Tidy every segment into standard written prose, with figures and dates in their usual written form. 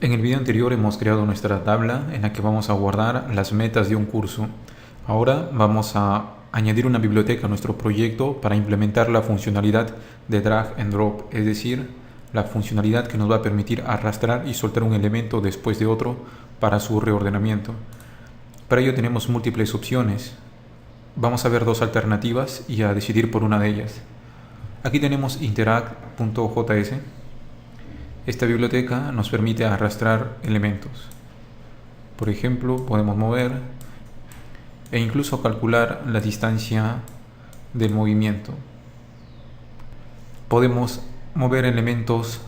En el video anterior hemos creado nuestra tabla en la que vamos a guardar las metas de un curso. Ahora vamos a añadir una biblioteca a nuestro proyecto para implementar la funcionalidad de drag and drop, es decir, la funcionalidad que nos va a permitir arrastrar y soltar un elemento después de otro para su reordenamiento. Para ello tenemos múltiples opciones. Vamos a ver dos alternativas y a decidir por una de ellas. Aquí tenemos interact.js. Esta biblioteca nos permite arrastrar elementos. Por ejemplo, podemos mover e incluso calcular la distancia del movimiento. Podemos mover elementos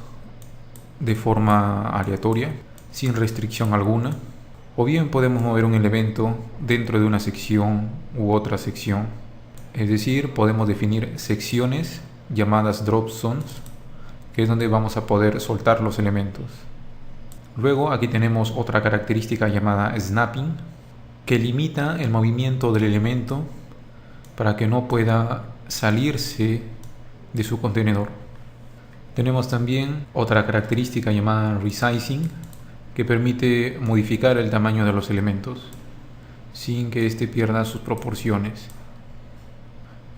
de forma aleatoria, sin restricción alguna, o bien podemos mover un elemento dentro de una sección u otra sección. Es decir, podemos definir secciones llamadas drop zones, que es donde vamos a poder soltar los elementos. Luego aquí tenemos otra característica llamada snapping, que limita el movimiento del elemento para que no pueda salirse de su contenedor. Tenemos también otra característica llamada resizing, que permite modificar el tamaño de los elementos sin que éste pierda sus proporciones.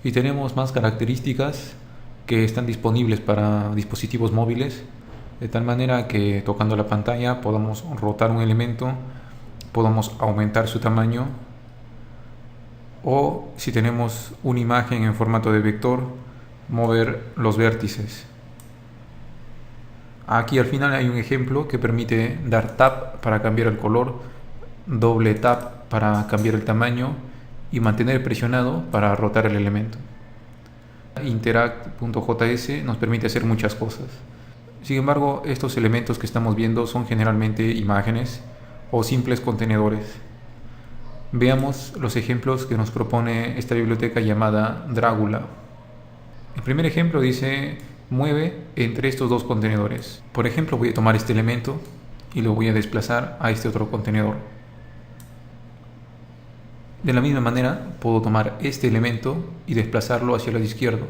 Y tenemos más características que están disponibles para dispositivos móviles, de tal manera que tocando la pantalla podamos rotar un elemento, podamos aumentar su tamaño, o si tenemos una imagen en formato de vector, mover los vértices. Aquí al final hay un ejemplo que permite dar tap para cambiar el color, doble tap para cambiar el tamaño y mantener presionado para rotar el elemento. Interact.js nos permite hacer muchas cosas. Sin embargo, estos elementos que estamos viendo son generalmente imágenes o simples contenedores. Veamos los ejemplos que nos propone esta biblioteca llamada Dragula. El primer ejemplo dice: mueve entre estos dos contenedores. Por ejemplo, voy a tomar este elemento y lo voy a desplazar a este otro contenedor. De la misma manera, puedo tomar este elemento y desplazarlo hacia el lado izquierdo.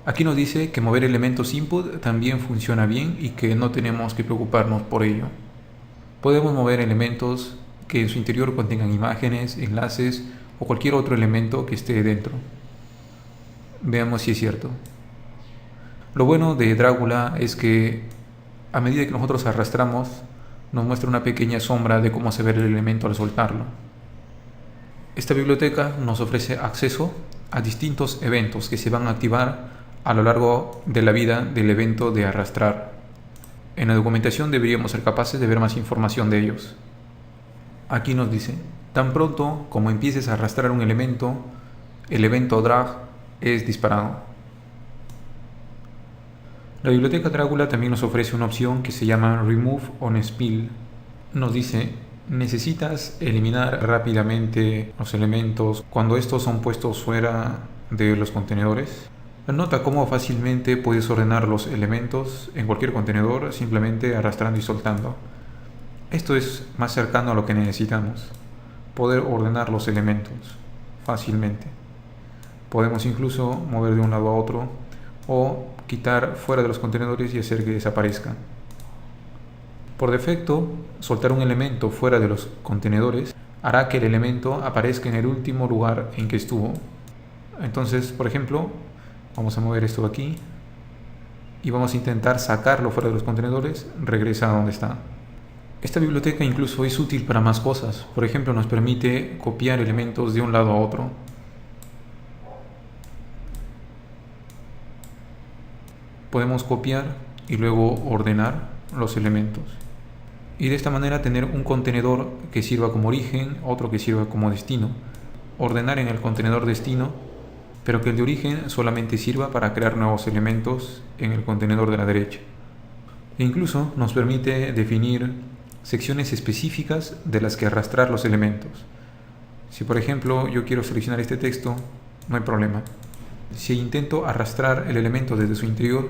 Aquí nos dice que mover elementos input también funciona bien y que no tenemos que preocuparnos por ello. Podemos mover elementos que en su interior contengan imágenes, enlaces o cualquier otro elemento que esté dentro. Veamos si es cierto. Lo bueno de Dragula es que a medida que nosotros arrastramos, nos muestra una pequeña sombra de cómo se ve el elemento al soltarlo. Esta biblioteca nos ofrece acceso a distintos eventos que se van a activar a lo largo de la vida del evento de arrastrar. En la documentación deberíamos ser capaces de ver más información de ellos. Aquí nos dice: tan pronto como empieces a arrastrar un elemento, el evento drag es disparado. La biblioteca Dragula también nos ofrece una opción que se llama Remove on Spill. Nos dice: necesitas eliminar rápidamente los elementos cuando estos son puestos fuera de los contenedores. Nota cómo fácilmente puedes ordenar los elementos en cualquier contenedor simplemente arrastrando y soltando. Esto es más cercano a lo que necesitamos: poder ordenar los elementos fácilmente. Podemos incluso mover de un lado a otro o quitar fuera de los contenedores y hacer que desaparezcan. Por defecto, soltar un elemento fuera de los contenedores hará que el elemento aparezca en el último lugar en que estuvo. Entonces, por ejemplo, vamos a mover esto de aquí y vamos a intentar sacarlo fuera de los contenedores, regresa a donde está. Esta biblioteca incluso es útil para más cosas. Por ejemplo, nos permite copiar elementos de un lado a otro. Podemos copiar y luego ordenar los elementos y de esta manera tener un contenedor que sirva como origen, otro que sirva como destino. Ordenar en el contenedor destino, pero que el de origen solamente sirva para crear nuevos elementos en el contenedor de la derecha. E incluso nos permite definir secciones específicas de las que arrastrar los elementos. Si por ejemplo yo quiero seleccionar este texto, no hay problema. Si intento arrastrar el elemento desde su interior,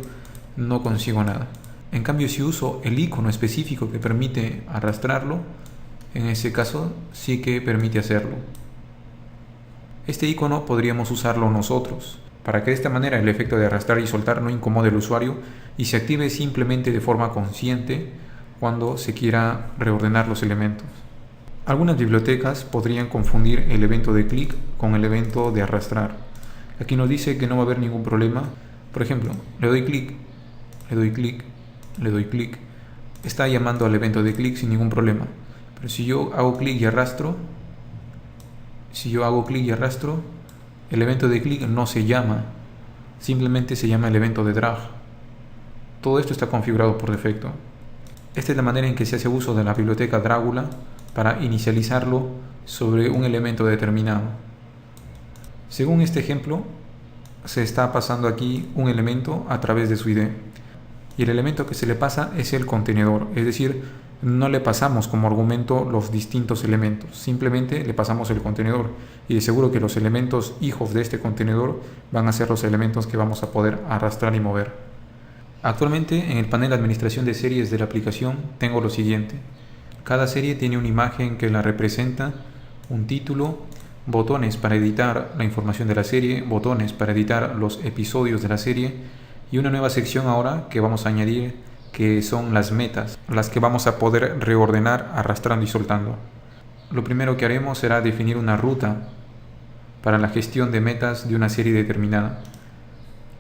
no consigo nada. En cambio, si uso el icono específico que permite arrastrarlo, en ese caso sí que permite hacerlo. Este icono podríamos usarlo nosotros. para que de esta manera el efecto de arrastrar y soltar no incomode al usuario y se active simplemente de forma consciente cuando se quiera reordenar los elementos. Algunas bibliotecas podrían confundir el evento de clic con el evento de arrastrar. Aquí nos dice que no va a haber ningún problema. Por ejemplo, le doy clic, le doy clic, le doy clic. Está llamando al evento de clic sin ningún problema. Pero si yo hago clic y arrastro, el evento de clic no se llama, simplemente se llama el evento de drag. Todo esto está configurado por defecto. Esta es la manera en que se hace uso de la biblioteca Dragula para inicializarlo sobre un elemento determinado. Según este ejemplo, se está pasando aquí un elemento a través de su ID. Y el elemento que se le pasa es el contenedor, es decir, no le pasamos como argumento los distintos elementos, simplemente le pasamos el contenedor y de seguro que los elementos hijos de este contenedor van a ser los elementos que vamos a poder arrastrar y mover. Actualmente en el panel de administración de series de la aplicación tengo lo siguiente. Cada serie tiene una imagen que la representa, un título, botones para editar la información de la serie, botones para editar los episodios de la serie y una nueva sección ahora que vamos a añadir que son las metas, las que vamos a poder reordenar arrastrando y soltando. Lo primero que haremos será definir una ruta para la gestión de metas de una serie determinada.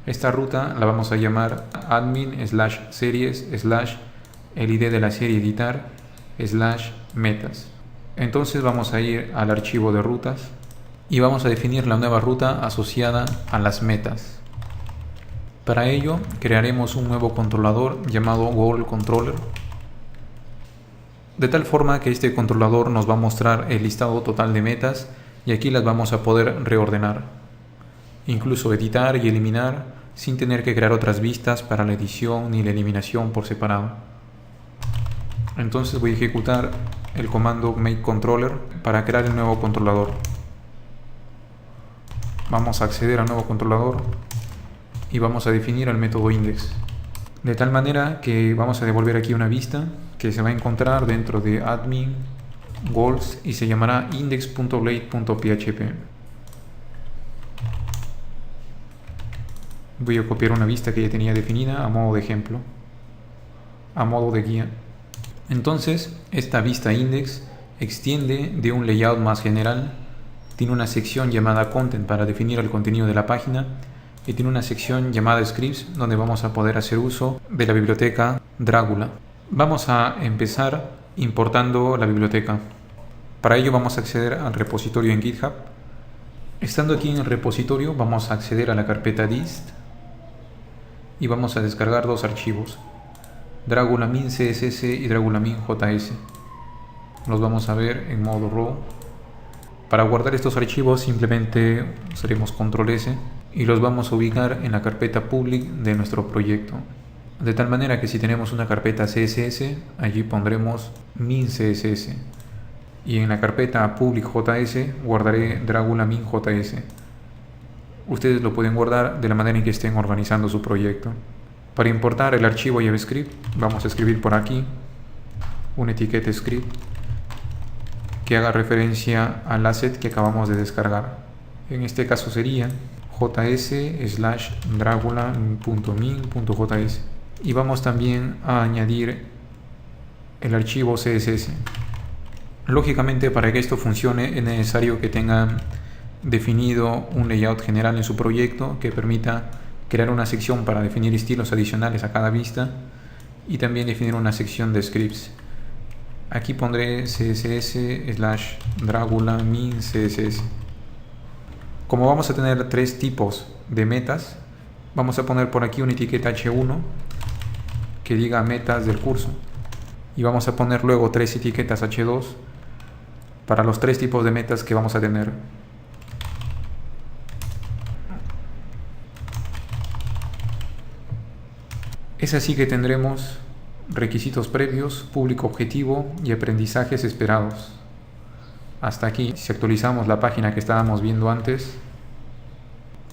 Esta ruta la vamos a llamar admin/series/el ID de la serie editar/metas. Entonces vamos a ir al archivo de rutas y vamos a definir la nueva ruta asociada a las metas. Para ello crearemos un nuevo controlador llamado goal_controller, de tal forma que este controlador nos va a mostrar el listado total de metas y aquí las vamos a poder reordenar, incluso editar y eliminar sin tener que crear otras vistas para la edición ni la eliminación por separado. Entonces voy a ejecutar el comando makeController para crear el nuevo controlador. Vamos a acceder al nuevo controlador y vamos a definir el método index, de tal manera que vamos a devolver aquí una vista que se va a encontrar dentro de admin goals y se llamará index.blade.php. Voy a copiar una vista que ya tenía definida a modo de ejemplo, a modo de guía. Entonces esta vista index extiende de un layout más general, tiene una sección llamada content para definir el contenido de la página y tiene una sección llamada scripts donde vamos a poder hacer uso de la biblioteca Dragula. Vamos a empezar importando la biblioteca. Para ello vamos a acceder al repositorio en GitHub. Estando aquí en el repositorio vamos a acceder a la carpeta dist y vamos a descargar dos archivos, Dragula min CSS y Dragula min JS. Los vamos a ver en modo raw. Para guardar estos archivos simplemente usaremos control S y los vamos a ubicar en la carpeta public de nuestro proyecto, de tal manera que si tenemos una carpeta CSS, allí pondremos min CSS y en la carpeta public JS guardaré Dragula min JS. Ustedes lo pueden guardar de la manera en que estén organizando su proyecto. Para importar el archivo JavaScript vamos a escribir por aquí una etiqueta script que haga referencia al asset que acabamos de descargar. En este caso sería js/dragula.min.js y vamos también a añadir el archivo CSS. Lógicamente, para que esto funcione es necesario que tengan definido un layout general en su proyecto que permita crear una sección para definir estilos adicionales a cada vista y también definir una sección de scripts. Aquí pondré css/dragula min css. Como vamos a tener tres tipos de metas, vamos a poner por aquí una etiqueta h1 que diga metas del curso y vamos a poner luego tres etiquetas h2 para los tres tipos de metas que vamos a tener. Es así que tendremos requisitos previos, público objetivo y aprendizajes esperados. Hasta aquí, si actualizamos la página que estábamos viendo antes.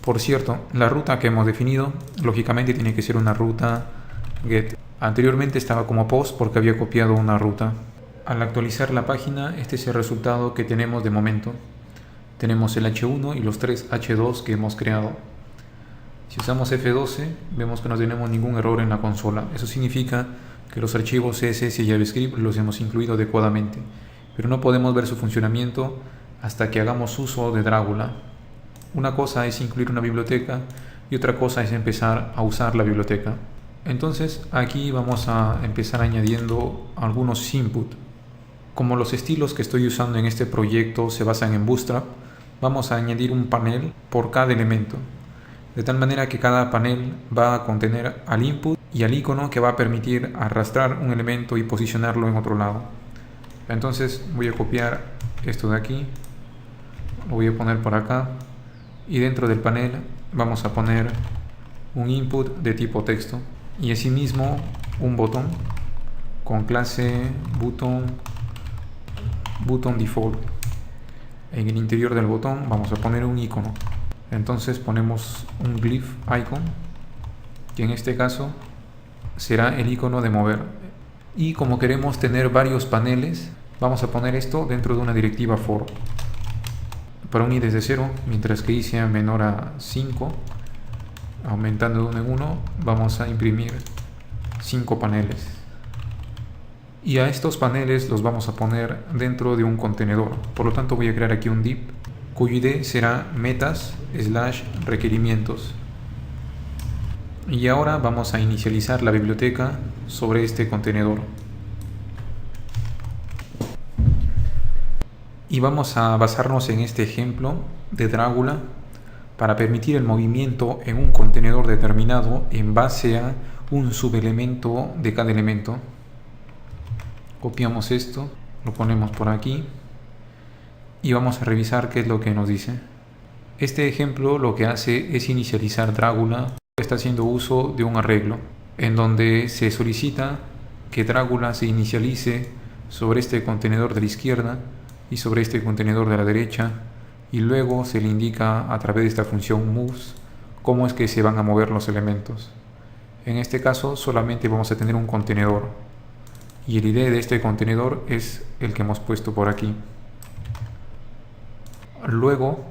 Por cierto, la ruta que hemos definido, lógicamente tiene que ser una ruta get. Anteriormente estaba como post porque había copiado una ruta. Al actualizar la página, este es el resultado que tenemos de momento. Tenemos el H1 y los tres H2 que hemos creado. Si usamos F12, vemos que no tenemos ningún error en la consola. Eso significa que los archivos CSS y JavaScript los hemos incluido adecuadamente, pero no podemos ver su funcionamiento hasta que hagamos uso de Dragula. Una cosa es incluir una biblioteca y otra cosa es empezar a usar la biblioteca. Entonces aquí vamos a empezar añadiendo algunos input. Como los estilos que estoy usando en este proyecto se basan en Bootstrap, vamos a añadir un panel por cada elemento, de tal manera que cada panel va a contener al input y al icono que va a permitir arrastrar un elemento y posicionarlo en otro lado. Entonces voy a copiar esto de aquí, lo voy a poner por acá, y dentro del panel vamos a poner un input de tipo texto y asimismo un botón con clase button default. En el interior del botón vamos a poner un icono. Entonces ponemos un glyph icon, que en este caso será el icono de mover. Y como queremos tener varios paneles, vamos a poner esto dentro de una directiva for. Para un i desde 0, mientras que i sea menor a 5, aumentando de 1 en 1, vamos a imprimir 5 paneles. Y a estos paneles los vamos a poner dentro de un contenedor. Por lo tanto voy a crear aquí un div cuyo id será metas/requerimientos. Y ahora vamos a inicializar la biblioteca sobre este contenedor. Y vamos a basarnos en este ejemplo de Dragula para permitir el movimiento en un contenedor determinado en base a un subelemento de cada elemento. Copiamos esto, lo ponemos por aquí y vamos a revisar qué es lo que nos dice. Este ejemplo lo que hace es inicializar Dragula. Está haciendo uso de un arreglo en donde se solicita que Dragula se inicialice sobre este contenedor de la izquierda y sobre este contenedor de la derecha, y luego se le indica a través de esta función moves cómo es que se van a mover los elementos. En este caso solamente vamos a tener un contenedor y el id de este contenedor es el que hemos puesto por aquí. Luego,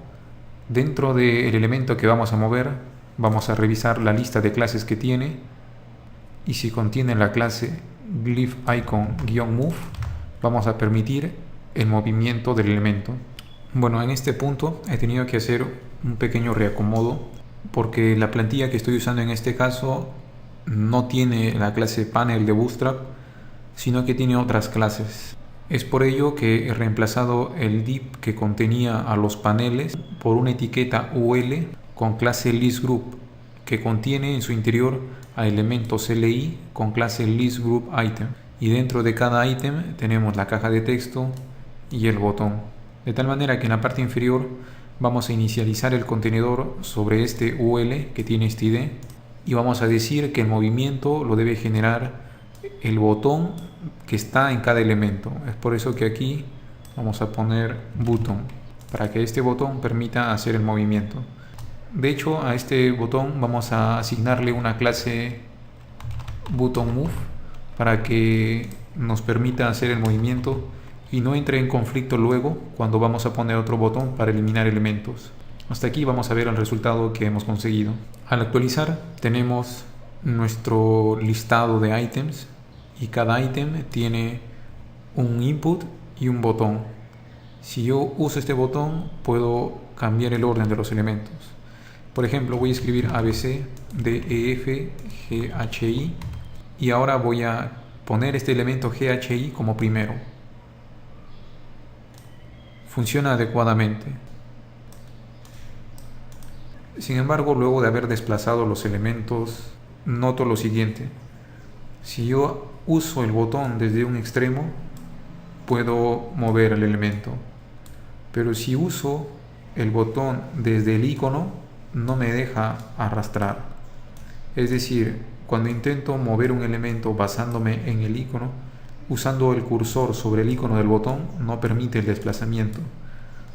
dentro del elemento que vamos a mover, vamos a revisar la lista de clases que tiene, y si contiene la clase glyph icon-move, vamos a permitir el movimiento del elemento. Bueno, en este punto he tenido que hacer un pequeño reacomodo porque la plantilla que estoy usando en este caso no tiene la clase panel de Bootstrap, sino que tiene otras clases. Es por ello que he reemplazado el div que contenía a los paneles por una etiqueta UL con clase listGroup, que contiene en su interior a elementos LI con clase listGroupItem, y dentro de cada ítem tenemos la caja de texto y el botón, de tal manera que en la parte inferior vamos a inicializar el contenedor sobre este UL que tiene este ID y vamos a decir que el movimiento lo debe generar el botón que está en cada elemento. Es por eso que aquí vamos a poner button, para que este botón permita hacer el movimiento. De hecho, a este botón vamos a asignarle una clase buttonMove para que nos permita hacer el movimiento y no entre en conflicto luego cuando vamos a poner otro botón para eliminar elementos. Hasta aquí vamos a ver el resultado que hemos conseguido. Al actualizar tenemos nuestro listado de ítems y cada ítem tiene un input y un botón. Si yo uso este botón puedo cambiar el orden de los elementos. Por ejemplo, voy a escribir ABC, DEF, GHI y ahora voy a poner este elemento GHI como primero. Funciona adecuadamente. Sin embargo, luego de haber desplazado los elementos, noto lo siguiente. Si yo uso el botón desde un extremo, puedo mover el elemento. Pero si uso el botón desde el icono, no me deja arrastrar. Es decir, cuando intento mover un elemento basándome en el icono, usando el cursor sobre el icono del botón, no permite el desplazamiento.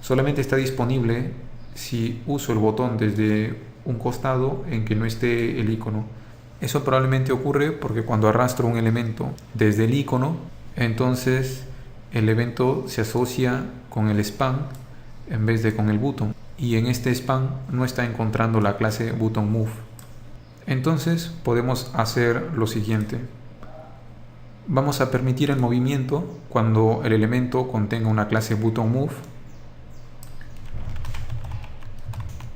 Solamente está disponible si uso el botón desde un costado en que no esté el icono. Eso probablemente ocurre porque cuando arrastro un elemento desde el icono, entonces el evento se asocia con el span en vez de con el button, y en este span no está encontrando la clase buttonMove. Entonces podemos hacer lo siguiente. Vamos a permitir el movimiento cuando el elemento contenga una clase ButtonMove,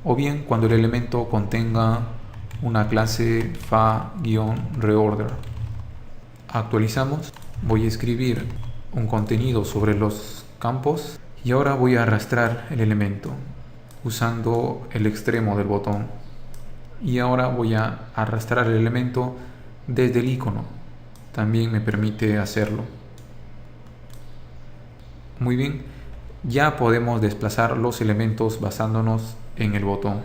o bien cuando el elemento contenga una clase fa-reorder. Actualizamos. Voy a escribir un contenido sobre los campos y ahora voy a arrastrar el elemento usando el extremo del botón. Y ahora voy a arrastrar el elemento desde el icono. También me permite hacerlo. Muy bien, ya podemos desplazar los elementos basándonos en el botón.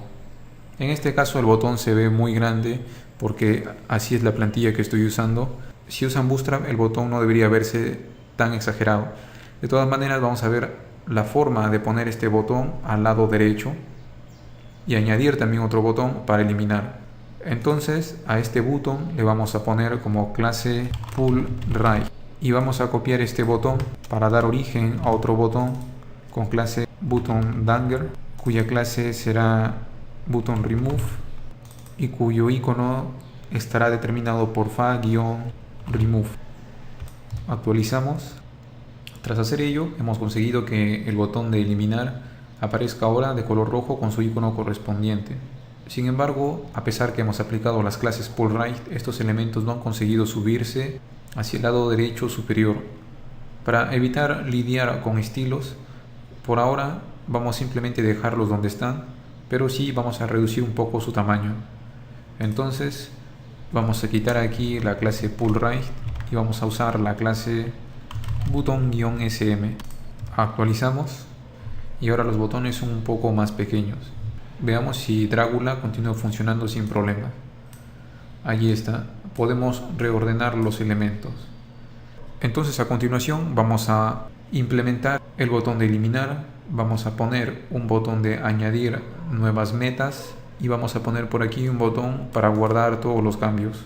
En este caso el botón se ve muy grande porque así es la plantilla que estoy usando. Si usan Bootstrap el botón no debería verse tan exagerado. De todas maneras vamos a ver la forma de poner este botón al lado derecho y añadir también otro botón para eliminar. Entonces a este botón le vamos a poner como clase pullRight y vamos a copiar este botón para dar origen a otro botón con clase buttonDanger, cuya clase será buttonRemove y cuyo icono estará determinado por fa-remove. Actualizamos. Tras hacer ello hemos conseguido que el botón de eliminar aparezca ahora de color rojo con su icono correspondiente. Sin embargo, a pesar que hemos aplicado las clases pullRight, estos elementos no han conseguido subirse hacia el lado derecho superior. Para evitar lidiar con estilos, por ahora vamos simplemente a dejarlos donde están, pero sí vamos a reducir un poco su tamaño. Entonces vamos a quitar aquí la clase pullRight y vamos a usar la clase button-sm. Actualizamos y ahora los botones son un poco más pequeños. Veamos si Dragula continúa funcionando sin problema. Allí está. Podemos reordenar los elementos. Entonces a continuación vamos a implementar el botón de eliminar. Vamos a poner un botón de añadir nuevas metas y vamos a poner por aquí un botón para guardar todos los cambios.